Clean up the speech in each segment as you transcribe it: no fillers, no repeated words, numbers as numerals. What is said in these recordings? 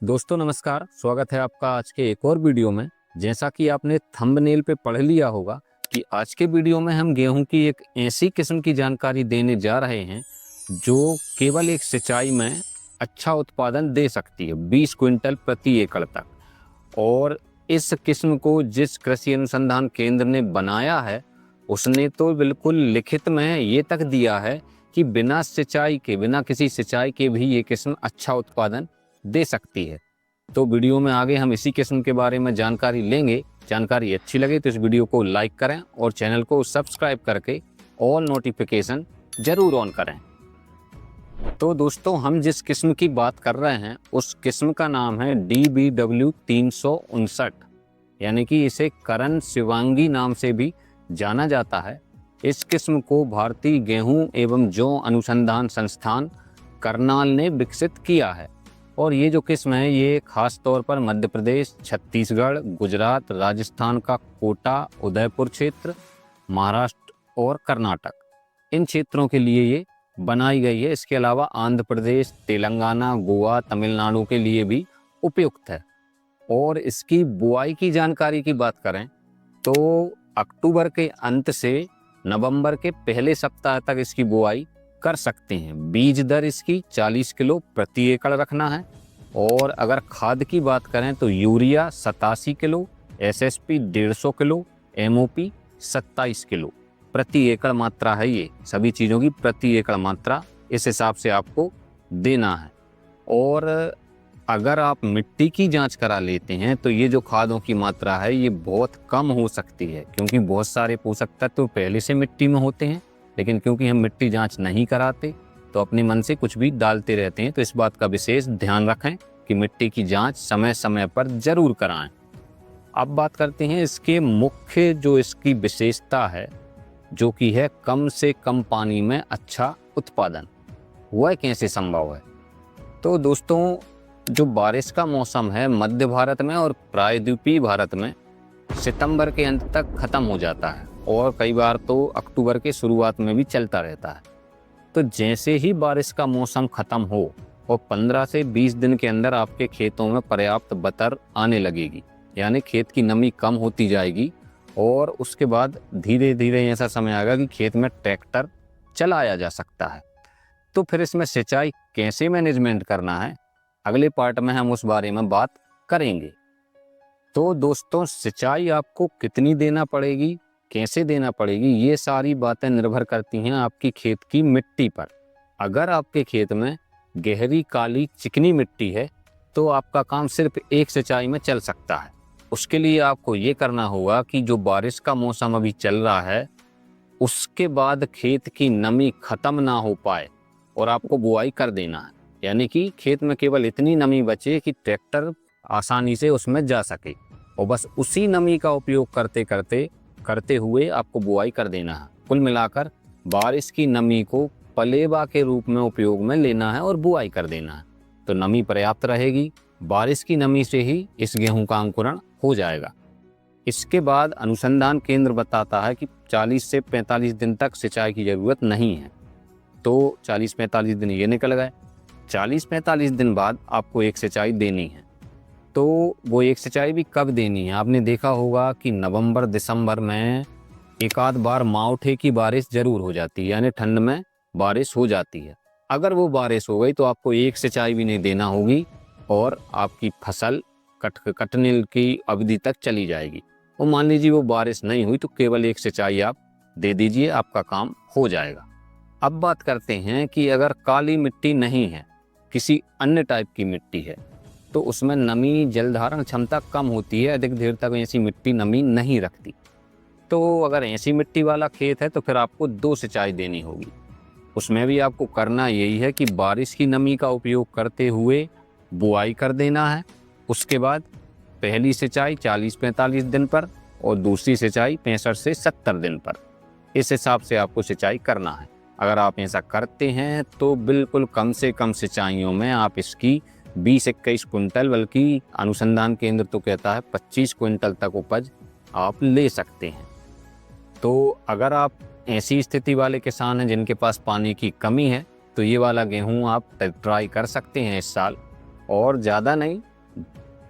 दोस्तों नमस्कार, स्वागत है आपका आज के एक और वीडियो में। जैसा कि आपने थंबनेल पे पढ़ लिया होगा कि आज के वीडियो में हम गेहूं की एक ऐसी किस्म की जानकारी देने जा रहे हैं जो केवल एक सिंचाई में अच्छा उत्पादन दे सकती है, 20 क्विंटल प्रति एकड़ तक। और इस किस्म को जिस कृषि अनुसंधान केंद्र ने बनाया है उसने तो बिल्कुल लिखित में ये तक दिया है कि बिना किसी सिंचाई के भी ये किस्म अच्छा उत्पादन दे सकती है। तो वीडियो में आगे हम इसी किस्म के बारे में जानकारी लेंगे। जानकारी अच्छी लगे तो इस वीडियो को लाइक करें और चैनल को सब्सक्राइब करके ऑल नोटिफिकेशन जरूर ऑन करें। तो दोस्तों, हम जिस किस्म की बात कर रहे हैं उस किस्म का नाम है DBW 359, यानी कि इसे करण शिवांगी नाम से भी जाना जाता है। इस किस्म को भारतीय गेहूं एवं जौ अनुसंधान संस्थान करनाल ने विकसित किया है। और ये जो किस्म है ये खास तौर पर मध्य प्रदेश, छत्तीसगढ़, गुजरात, राजस्थान का कोटा, उदयपुर क्षेत्र, महाराष्ट्र और कर्नाटक, इन क्षेत्रों के लिए ये बनाई गई है। इसके अलावा आंध्र प्रदेश, तेलंगाना, गोवा, तमिलनाडु के लिए भी उपयुक्त है। और इसकी बुआई की जानकारी की बात करें तो अक्टूबर के अंत से नवंबर के पहले सप्ताह तक इसकी बुआई कर सकते हैं। बीज दर इसकी 40 किलो प्रति एकड़ रखना है। और अगर खाद की बात करें तो urea 87 kilo, SSP 150 kilo, MOP 27 kilo प्रति एकड़ मात्रा है। ये सभी चीज़ों की प्रति एकड़ मात्रा इस हिसाब से आपको देना है। और अगर आप मिट्टी की जांच करा लेते हैं तो ये जो खादों की मात्रा है ये बहुत कम हो सकती है, क्योंकि बहुत सारे पोषक तत्व पहले से मिट्टी में होते हैं। लेकिन क्योंकि हम मिट्टी जांच नहीं कराते तो अपने मन से कुछ भी डालते रहते हैं। तो इस बात का विशेष ध्यान रखें कि मिट्टी की जांच समय समय पर जरूर कराएं। अब बात करते हैं इसके मुख्य जो इसकी विशेषता है, जो कि है कम से कम पानी में अच्छा उत्पादन। वह कैसे संभव है? तो दोस्तों, जो बारिश का मौसम है मध्य भारत में और प्रायद्वीपीय भारत में सितंबर के अंत तक खत्म हो जाता है और कई बार तो अक्टूबर के शुरुआत में भी चलता रहता है। तो जैसे ही बारिश का मौसम खत्म हो और 15 से 20 दिन के अंदर आपके खेतों में पर्याप्त बतर आने लगेगी, यानी खेत की नमी कम होती जाएगी। और उसके बाद धीरे धीरे ऐसा समय आएगा कि खेत में ट्रैक्टर चलाया जा सकता है। तो फिर इसमें सिंचाई कैसे मैनेजमेंट करना है, अगले पार्ट में हम उस बारे में बात करेंगे। तो दोस्तों, सिंचाई आपको कितनी देना पड़ेगी, कैसे देना पड़ेगी, ये सारी बातें निर्भर करती हैं आपकी खेत की मिट्टी पर। अगर आपके खेत में गहरी काली चिकनी मिट्टी है तो आपका काम सिर्फ एक सिंचाई में चल सकता है। उसके लिए आपको ये करना होगा कि जो बारिश का मौसम अभी चल रहा है उसके बाद खेत की नमी खत्म ना हो पाए और आपको बुआई कर देना है। यानी कि खेत में केवल इतनी नमी बचे कि ट्रैक्टर आसानी से उसमें जा सके, और बस उसी नमी का उपयोग करते हुए आपको बुआई कर देना है। कुल मिलाकर बारिश की नमी को पलेवा के रूप में उपयोग में लेना है और बुआई कर देना है। तो नमी पर्याप्त रहेगी, बारिश की नमी से ही इस गेहूं का अंकुरण हो जाएगा। इसके बाद अनुसंधान केंद्र बताता है कि 40 से 45 दिन तक सिंचाई की ज़रूरत नहीं है। तो 40-45 दिन ये निकल गए। 40-45 दिन बाद आपको एक सिंचाई देनी है। तो वो एक सिंचाई भी कब देनी है? आपने देखा होगा कि नवंबर दिसंबर में एक आध बार मावठे की बारिश जरूर हो जाती है, यानी ठंड में बारिश हो जाती है। अगर वो बारिश हो गई तो आपको एक सिंचाई भी नहीं देना होगी और आपकी फसल कटने की अवधि तक चली जाएगी। और मान लीजिए वो बारिश नहीं हुई तो केवल एक सिंचाई आप दे दीजिए, आपका काम हो जाएगा। अब बात करते हैं कि अगर काली मिट्टी नहीं है, किसी अन्य टाइप की मिट्टी है, तो उसमें नमी जल धारण क्षमता कम होती है, अधिक देर तक ऐसी मिट्टी नमी नहीं रखती। तो अगर ऐसी मिट्टी वाला खेत है तो फिर आपको 2 सिंचाई देनी होगी। उसमें भी आपको करना यही है कि बारिश की नमी का उपयोग करते हुए बुआई कर देना है। उसके बाद पहली सिंचाई 40-45 दिन पर और दूसरी सिंचाई 65 से 70 दिन पर। इस हिसाब से आपको सिंचाई करना है। अगर आप ऐसा करते हैं तो बिल्कुल कम से कम सिंचाइयों में आप इसकी 20-21 कुंटल, बल्कि अनुसंधान केंद्र तो कहता है 25 क्विंटल तक उपज आप ले सकते हैं। तो अगर आप ऐसी स्थिति वाले किसान हैं जिनके पास पानी की कमी है तो ये वाला गेहूं आप ट्राई कर सकते हैं इस साल। और ज़्यादा नहीं,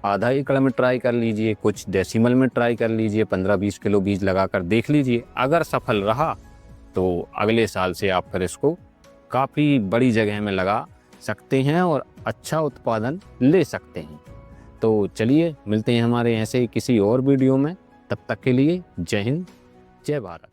आधा एकड़ में ट्राई कर लीजिए, कुछ डेसिमल में ट्राई कर लीजिए, 15-20 किलो बीज लगाकर देख लीजिए। अगर सफल रहा तो अगले साल से आप फिर इसको काफ़ी बड़ी जगह में लगा सकते हैं और अच्छा उत्पादन ले सकते हैं। तो चलिए मिलते हैं हमारे ऐसे ही किसी और वीडियो में, तब तक के लिए जय हिंद, जय भारत।